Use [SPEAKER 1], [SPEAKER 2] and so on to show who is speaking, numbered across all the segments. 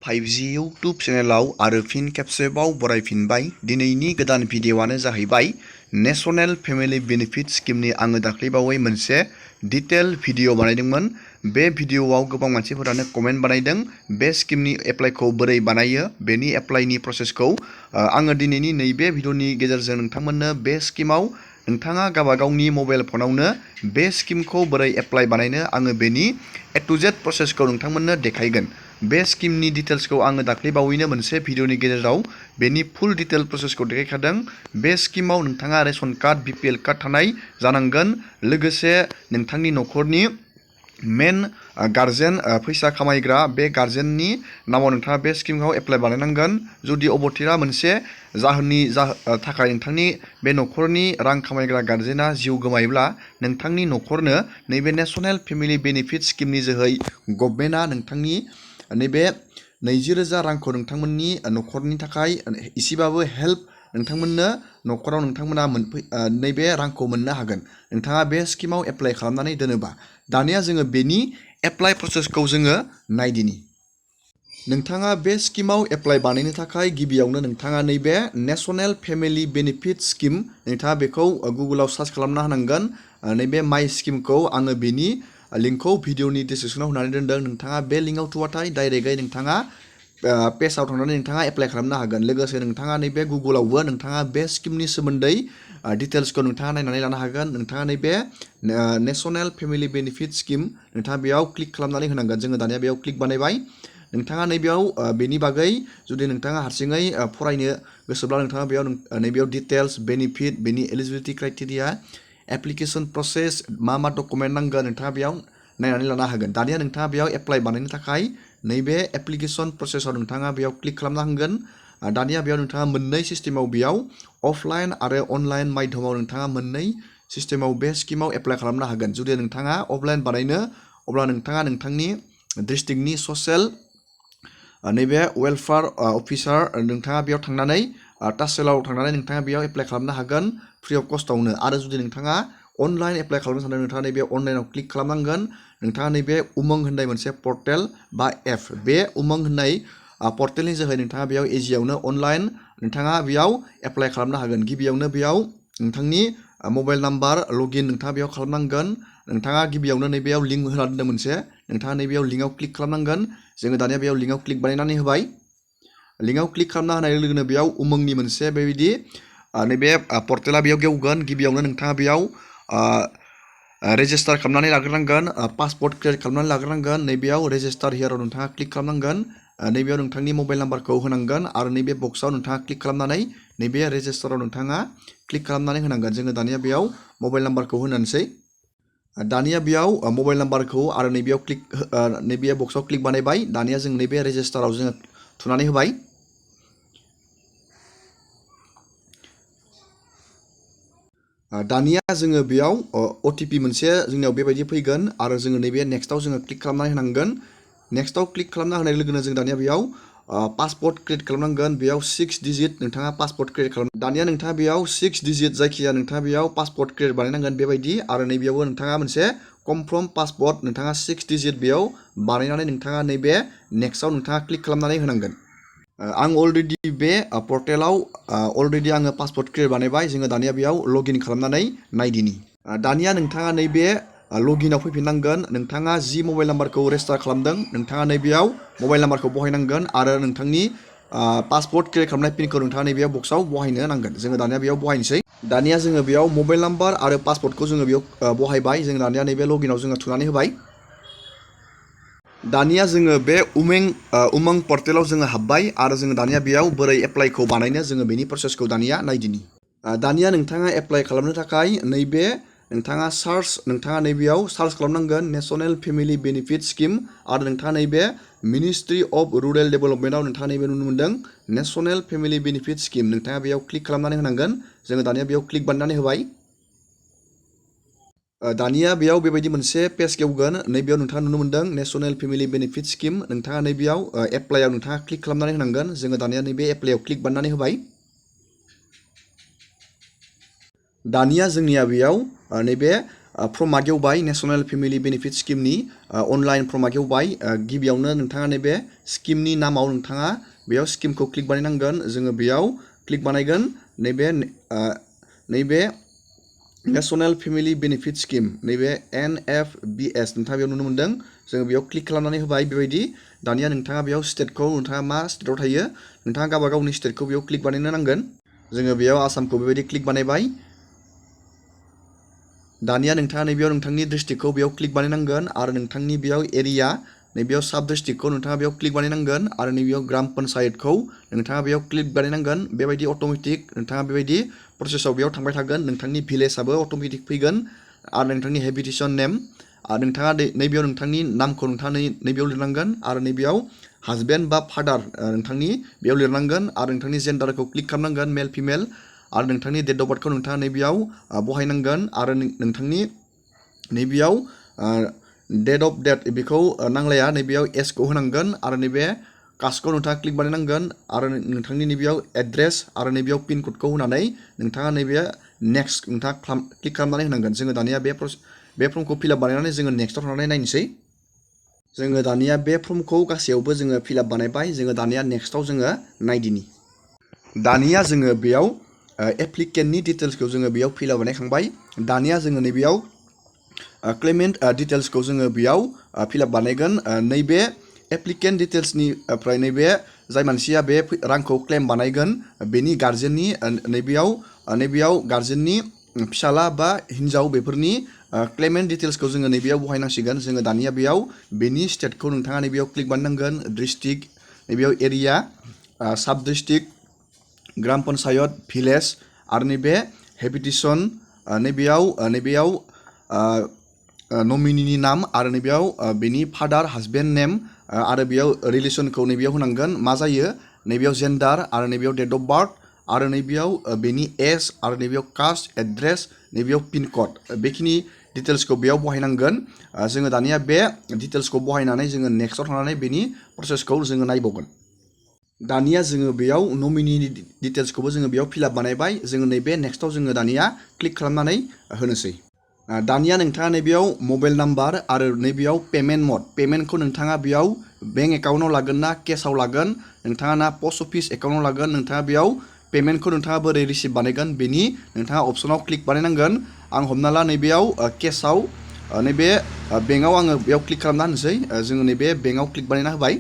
[SPEAKER 1] 5G YouTube चेनेलाव आरो फिन खेबसेबाव बरायफिनबाय। दिनैनि गोदान भिडिअ'आनो जाहैबाय नेशनेल फेमिलि बेनिफिट स्किमनि आङो दाख्लैबावै मोनसे डिटेल भिडिअ' बानायदोंमोन। बे भिडिअ'आव गोबां मानसिफोरानो कमेन्ट बानायदों बे स्किमनि एप्लाइखौ बोरै बानायो बेनि एप्लाइनि प्रसेसखौ आङो दिनैनि नैबे भिडिअ'नि गेजेरजों नोंथांमोननो बे स्किमाव नोंथाङा गावबागावनि मबाइल फनावनो बे स्किमखौ बोरै एप्लाइ बानायनो आङो बेनि ए टु जेड प्रसेसखौ नोंथांमोननो देखायगोन। बे स्किमनि डिटेल्सखौ आङो दाख्लैबावैनो मोनसे भिडिअ'नि गेजेराव बेनि फुल डिटेल प्रसेसखौ देखायखादों। बे स्किमाव नोंथाङा रेशन कार्ड BPL कार्ड थानाय जानांगोन, लोगोसे नोंथांनि न'खरनि मेन गार्जेन फैसा खामायग्रा बे गार्जेननि नामाव नोंथाङा बे स्किमखौ एप्लाइ बानायनांगोन। जुदि अबथिरा मोनसे जाहोननि थाखाय नोंथांनि बे न'खरनि रां खामायग्रा गार्जेना जिउ गोमायोब्ला नोंथांनि न'खरनो नैबे नेशनेल फेमिलि बेनिफिट स्किमनि जोहै गभर्नमेन्टआ नोंथांनि नैबे 20,000 रांखौ नोंथांमोननि न'खरनि थाखाय एसेबाबो हेल्प नोंथांमोननो न'खराव नोंथांमोना नैबे रांखौ मोननो हागोन नोंथाङा बे स्किमाव एप्लाइ खालामनानै दोनोबा। दानिया जोङो बेनि एप्लाइ प्रसेसखौ जोङो नायदिनि। नोंथाङा बे स्किमाव एप्लाइ बानायनो थाखाय गिबियावनो नोंथाङा नैबे नेशनेल फेमिलि बेनिफिट स्किम नोंथाङा बेखौ गुगोलाव सार्च खालामना होनांगोन। नैबे माइ स्किमखौ आङो बेनि लिंकखौ भिडिअ'नि डिसक्रिपसनाव होनानै दोनदों। नोंथाङा बे लिंकआव थुबाथाय डाइरेक्टयै नोंथाङा पेजआव थांनानै नोंथाङा एप्लाइ खालामनो हागोन। लोगोसे नोंथाङा नैबे गुगोलावबो नोंथाङा बे स्किमनि सोमोन्दै डिटेल्सखौ नोंथाङा नायनानै लानो हागोन। नोंथाङा नैबे नेशनेल फेमिलि बेनिफिट स्किम नोंथाङा बेयाव क्लिक खालामनानै होनांगोन। जोङो दानिया बेयाव क्लिक बानायबाय। नोंथाङा नैबेयाव बेनि बागै जुदि नोंथाङा हारसिङै फरायनो गोसोब्ला नोंथाङा बेयाव नैबेयाव डिटेल्स बेनिफिट बेनि एलिजिबिलिटि क्राइटेरिया एप्लिकेसन प्रसेस मा डकुमेन्ट नांगोन नोंथाङा बेयाव नायनानै लानो हागोन। दानिया नोंथाङा बेयाव एप्लाइ बानायनो थाखाय नैबे एप्लिकेसन प्रसेसआव नोंथाङा बेयाव क्लिक खालामना होगोन। दानिया बेयाव नोंथाङा मोननै सिस्टेमाव बेयाव अफलाइन आरो अनलाइन माध्यमाव नोंथाङा मोननै सिस्टेमाव बे स्किमाव एप्लाइ खालामनो हागोन। जुदि नोंथाङा अफलाइन बानायनो अब्ला नोंथाङा नोंथांनि डिस्ट्रिक्टनि ससियेल नैबे वेलफेयार अफिसार नोंथाङा बेयाव थांनानै तासेलाव थांनानै नोंथाङा बेयाव एप्लाइ खालामनो हागोन फ्रि अफ कस्टआवनो। आरो जुदि नोंथाङा अनलाइन एप्लाइ खालामनो सानदों नोंथाङा नैबे अनलाइनाव क्लिक खालामनांगोन। नोंथाङा नैबे उमंग होननाय मोनसे पर्टेल बा एप बे उमंग होननाय पर्टेलनि जोहै नोंथाङा बेयाव इजियावनो अनलाइन नोंथाङा बेयाव एप्लाइ खालामनो हागोन। गिबियावनो बेयाव नोंथांनि मबाइल नाम्बार लगइन नोंथाङा बेयाव खालामनांगोन। नोंथाङा गिबियावनो नैबेयाव लिंक होना दोनदों मोनसे नोंथाङा नैबेयाव लिंकआव क्लिक खालामनांगोन। जोङो दानिया बेयाव लिंकआव क्लिक बानायनानै होबाय। लिंकआव क्लिक खालामना होनाय लोगो लोगोनो बेयाव उमंगनि मोनसे बेबायदि नैबे पर्टेला बेयाव गेवगोन। गिबियावनो नोंथाङा बेयाव रेजिस्टार खालामनानै लाग्रोनांगोन, पासवर्ड क्रियेट खालामनानै लाग्रोनांगोन। नैबेयाव रेजिस्टार हियाराव नोंथाङा क्लिक खालामनांगोन। नैबेयाव नोंथांनि मबाइल नाम्बारखौ होनांगोन आरो नैबे बक्सआव नोंथाङा क्लिक खालामनानै नैबे रेजिस्टाराव नोंथाङा क्लिक खालामनानै होनांगोन। जोङो दानिया बेयाव मबाइल नाम्बारखौ होनोसै। दानिया बेयाव मबाइल नाम्बारखौ आरो नैबेयाव नैबे बक्सआव क्लिक बानायबाय। दानिया जों नैबे रेजिस्टाराव जोङो थुनानै होबाय। दानिया जोङो बेयाव OTP मोनसे जोंनियाव बेबायदि फैगोन आरो जोङो नैबे नेक्स्टआव जोङो क्लिक खालामनानै होनांगोन। नेक्स्टआव क्लिक खालामना होनाय लोगोनो जों दानिया बेयाव पासवर्ड क्रियेट खालामनांगोन। बेयाव 6 डिजिट नोंथाङा पासवर्ड क्रियेट खालाम। दानिया नोंथाङा बेयाव 6 डिजिट जायखिया नोंथाङा बेयाव पासवर्ड क्रियेट बानायनांगोन बेबायदि। आरो नैबेयावबो नोंथाङा मोनसे कनफार्म पासवर्ड नोंथाङा 6 डिजिट बेयाव बानायनानै नोंथाङा नैबे नेक्स्टआव नोंथाङा क्लिक खालामनानै होनांगोन। आं अलरेडि बे पर्टेलाव अलरेडि आङो पासवर्ड क्रियेट बानायबाय। जोङो दानिया बेयाव लगइन खालामनानै नायदिनि। दानिया नोंथाङा नैबे लगइनाव फैफिननांगोन। नोंथाङा जि मबाइल नाम्बारखौ रेजिस्टार खालामदों नोंथाङा नैबेयाव मबाइल नाम्बारखौ बहायनांगोन आरो नोंथांनि पासवर्ड क्रियेट खालामनाय पिनखौ नोंथाङा नैबेयाव बक्सआव बहायनो नांगोन। जोङो दानिया बेयाव बहायनोसै। दानिया जोङो बेयाव मबाइल नाम्बार आरो पासवर्डखौ जोङो बेयाव बहायबाय। जों दानिया नैबे लगइनाव जोङो थुनानै होबाय। दानिया जोङो बे उमंग पर्टेलाव जोङो हाबबाय आरो जोङो दानिया बेयाव बोरै एप्लाइखौ बानायनो जोङो बेनि प्रसेसखौ दानिया नायदिनि। दानिया नोंथाङा एप्लाइ खालामनो थाखाय नैबे नोंथाङा नैबेयाव सार्च खालामनांगोन नेशनेल फेमिलि बेनिफिट स्किम आरो नोंथाङा नैबे मिनिस्ट्रि अफ रुरेल डेभेलपमेन्टआव नोंथाङा नैबे नुनो मोन्दों नेशनेल फेमिलि बेनिफिट स्किम। नोंथाङा बेयाव क्लिक खालामनानै होनांगोन। जोङो दानिया बेयाव क्लिक बानायनानै होबाय। दानिया बेयाव बेबायदि मोनसे पेज गेवगोन। नैबेयाव नोंथाङा नुनो मोन्दों नेशनेल फेमिलि बेनिफिट स्किम। नोंथाङा नैबेयाव एप्लाइआव नोंथाङा क्लिक खालामनानै होनांगोन। जोङो दानिया नैबे एप्लाइआव क्लिक बानायनानै होबाय। दानिया जोंनिया बेयाव नैबे फर्मा गेवबाय नेशनेल फेमिलि बेनिफिट स्किमनि अनलाइन फर्मा गेवबाय गिबियावनो नोंथाङा नैबे स्किमनि नामाव नोंथाङा बेयाव स्किमखौ क्लिक बानायनांगोन जोङो बेयाव क्लिक बानायगोन नैबे नेशनेल फेमिलि बेनिफिट स्किम नैबे NFBS नोंथाङा बेयाव नुनो मोन्दों जोङो बेयाव क्लिक खालामनानै होबाय बेबायदि दानिया नोंथाङा बेयाव स्टेटखौ नोंथाङा मा स्टेटआव थायो नोंथाङा गावबा गावनि स्टेटखौ बेयाव क्लिक बानायनो नांगोन जोङो बेयाव आसामखौ बेबायदि क्लिक बानायबाय दानिया नोंथाङा नैबेयाव नोंथांनि डिस्ट्रिक्टखौ बेयाव क्लिक बानायनांगोन आरो नोंथांनि बेयाव एरिया नैबेयाव साब डिस्ट्रिक्टखौ नोंथाङा बेयाव क्लिक बानायनांगोन आरो नैबेयाव ग्राम पन्सायतखौ नोंथाङा बेयाव क्लिक बानायनांगोन बेबायदि अट'मेटिक नोंथाङा बेबायदि प्रसेसआव बेयाव थांबाय थागोन नोंथांनि भिलेजाबो अट'मेटिक फैगोन आरो नोंथांनि हेबिटेसन नेम आरो नोंथाङा नैबेयाव नोंथांनि नामखौ नोंथाङा नैबेयाव लिरनांगोन आरो नैबेयाव हासबेन्ड बा फादार नोंथांनि बेयाव लिरनांगोन आरो नोंथांनि जेन्डारखौ क्लिक खालामनांगोन मेल फिमेल आरो नोंथांनि डेट अफ बार्थखौ नोंथाङा नैबेयाव बहायनांगोन आरो नोंथांनि नैबेयाव डेट अफ डेथ बेखौ नांलाया नैबेयाव एजखौ होनांगोन आरो नैबे कास्टखौ नोंथाङा क्लिक बानायनांगोन आरो नोंथांनि नैबेयाव एड्रेस आरो नैबेयाव पिन क'डखौ होनानै नोंथाङा नैबे नेक्स्ट नोंथाङा क्लिक खालामनानै होनांगोन जोङो दानिया बे फर्मखौ फिलआप बानायनानै जोङो नेक्स्टआव थांनानै नायनोसै जोङो दानिया बे फर्मखौ गासैयावबो जोङो फिलआप बानायबाय जोङो दानिया नेक्स्टआव जोङो नायदिनि दानिया जोङो बेयाव एप्लिकेन्टनि डिटेल्सखौ जोङो बेयाव फिलआप बानायखांबाय दानिया जोङो नैबेयाव क्लेमेन्ट डिटेल्सखौ जोङो बेयाव फिलआप बानायगोन नैबे एप्लिकेन्ट डिटेल्सनिफ्राय नैबे जाय मानसिया बे रांखौ क्लेम बानायगोन बेनि गार्जेननि नैबेयाव गार्जेननि फिसाला बा हिन्जाव बेफोरनि क्लेमेन्ट डिटेल्सखौ जोङो नैबेयाव बहायनांसिगोन जोङो दानिया बेयाव बेनि स्टेटखौ नोंथाङा नैबेयाव क्लिक बानायनांगोन डिस्ट्रिक्ट नैबेयाव एरिया साब डिस्ट्रिक्ट ग्राम पन्सायत भिलेज आरो नैबे हेबिटेसन नैबेयाव नमिनिनि नाम आरो नैबेयाव बेनि फादार हासबेन्ड नेम आरो बेयाव रिलेसनखौ नैबेयाव होनांगोन मा जायो नैबेयाव जेन्डार आरो नैबेयाव डेट अफ बार्थ आरो नैबेयाव बेनि एज आरो नैबेयाव कास्ट एड्रेस नैबेयाव पिन कड बेखिनि डिटेल्सखौ बेयाव बहायनांगोन जोङो दानिया बे डिटेल्सखौ बहायनानै जोङो नेक्स्टआव थांनानै बेनि प्रसेसखौ जोङो नायबावगोन दानिया जोङो बेयाव नमिनिनि डिटेल्सखौबो जोङो बेयाव फिलआप बानायबाय जोङो नैबे नेक्स्टआव जोङो दानिया क्लिक खालामनानै होनोसै दानिया नोंथाङा नैबेयाव मबाइल नाम्बार आरो नैबेयाव पेमेन्ट मड पेमेन्टखौ नोंथाङा बेयाव बेंक एकाउन्टआव लागोन ना केसआव लागोन नोंथाङा ना पस्ट अफिस एकाउन्टआव लागोन नोंथाङा बेयाव पेमेन्टखौ नोंथाङा बोरै रिसिभ बानायगोन बेनि नोंथाङा अपसनाव क्लिक बानायनांगोन आं हमना ला नैबेयाव केसआव नैबे बेंकआव आङो बेयाव क्लिक खालामना होनोसै जोङो नैबे बेंकआव क्लिक बानायना होबाय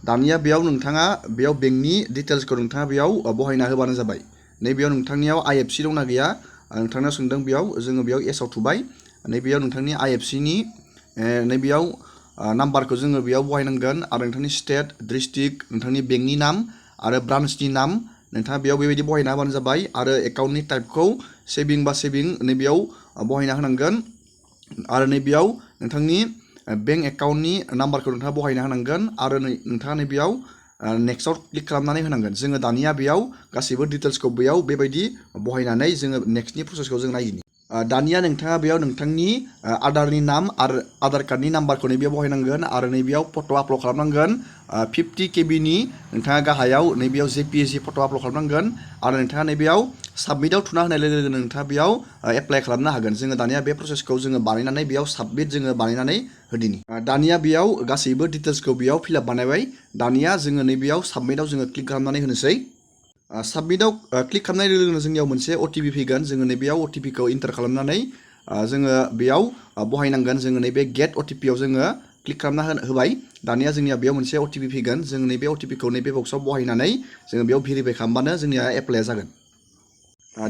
[SPEAKER 1] दानिया बेयाव नोंथाङा बेयाव बेंकनि डिटेल्सखौ नोंथाङा बेयाव बहायना होबानो जाबाय नैबेयाव नोंथांनियाव IFC दंना गैया नोंथांनाव सोंदों बेयाव जोङो बेयाव एसआव थुबाय नैबेयाव नोंथांनि IFCनि नैबेयाव नाम्बारखौ जोङो बेयाव बहायनांगोन आरो नोंथांनि स्टेट डिस्ट्रिक्ट नोंथांनि बेंकनि नाम आरो ब्रान्चनि नाम नोंथाङा बेयाव बेबायदि बहायना होबानो जाबाय आरो एकाउन्टनि टाइपखौ सेभिं बा सेभिं नैबेयाव बहायना होनांगोन आरो नैबेयाव नोंथांनि बेंक एकाउन्टनि नाम्बारखौ नोंथाङा बहायना होनांगोन आरो नोंथाङा नैबेयाव नेक्स्टआव क्लिक खालामनानै होनांगोन जोङो दानिया बेयाव गासैबो डिटेल्सखौ बेयाव बेबायदि बहायनानै जोङो नेक्स्टनि प्रसेसखौ जों नायदिनि दानिया नोंथाङा बेयाव नोंथांनि आधारनि नाम आरो आधार कार्डनि नाम्बारखौ नैबेयाव बहायनांगोन आरो नैबेयाव फट' आपल'ड खालामनांगोन 50 KBनि नोंथाङा गाहायाव नैबेयाव JPG फट' आपल'ड खालामनांगोन आरो नोंथाङा नैबेयाव साबमिटआव थुना होनाय लोगो लोगोनो नोंथाङा बेयाव एप्लाइ खालामनो हागोन जोङो दानिया बे प्रसेसखौ जोङो बानायनानै बेयाव साबमिट जोङो बानायनानै होदिनि दानिया बेयाव गासैबो डिटेल्सखौ बेयाव फिलआप बानायबाय दानिया जोङो नैबेयाव साबमिटआव जोङो क्लिक खालामनानै होनोसै साबमिटआव क्लिक खालामनाय लोगो लोगोनो जोंनियाव मोनसे OTP फैगोन जोङो नैबेयाव OTPखौ इन्टार खालामनानै जोङो बेयाव बहायनांगोन जोङो नैबे गेट OTPआव जोङो क्लिक खालामना होबाय दानिया जोंनिया बेयाव मोनसे OTP फैगोन जों नैबे OTPखौ नैबे बक्सआव बहायनानै जोङो बेयाव भेरिफाइ खालामबानो जोंनिया एप्लाइआ जागोन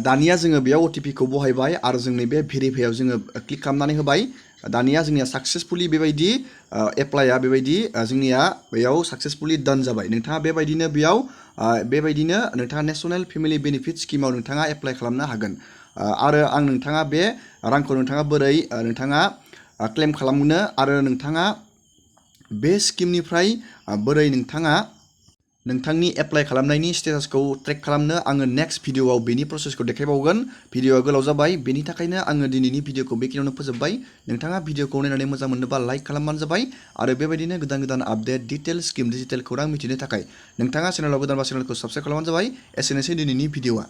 [SPEAKER 1] दानिया जोङो बेयाव OTPखौ बहायबाय आरो जों नैबे भेरिफाइआव जोङो क्लिक खालामनानै होबाय दानिया जोंनिया साक्सेसफुलि बेबायदि एप्लाइआ बेबायदि जोंनिया बेयाव साक्सेसफुलि डान जाबाय नोंथाङा बेबायदिनो बेयाव बेबायदिनो नोंथाङा नेशनेल फेमिलि बेनिफिट स्किमाव नोंथाङा एप्लाइ खालामनो हागोन आरो आं नोंथाङा बे रांखौ नोंथाङा बोरै नोंथाङा क्लेम खालामनो आरो नोंथाङा बे स्किमनिफ्राय बोरै नोंथाङा नोंथांनि एप्लाइ खालामनायनि स्टेटासखौ ट्रेक खालामनो आङो नेक्स्ट भिडिअआव बेनि प्रसेसखौ देखायबावगोन भिडिअआ गोलाव जाबाय बेनि थाखायनो आङो दिनैनि भिडिअखौ बेखिनियावनो फोजोबबाय नोंथाङा भिडिअखौ नायनानै मोजां मोनोबा लाइक खालामबानो जाबाय आरो बेबायदिनो गोदान गोदान आपडेट डिटेल स्किम डिजिटेल खौरां मिथिनो थाखाय नोंथाङा चेनेलाव गोदानबा चेनेलखौ साबस्क्राइब खालामबानो जाबाय एसेनोसै दिनैनि भिडिअआ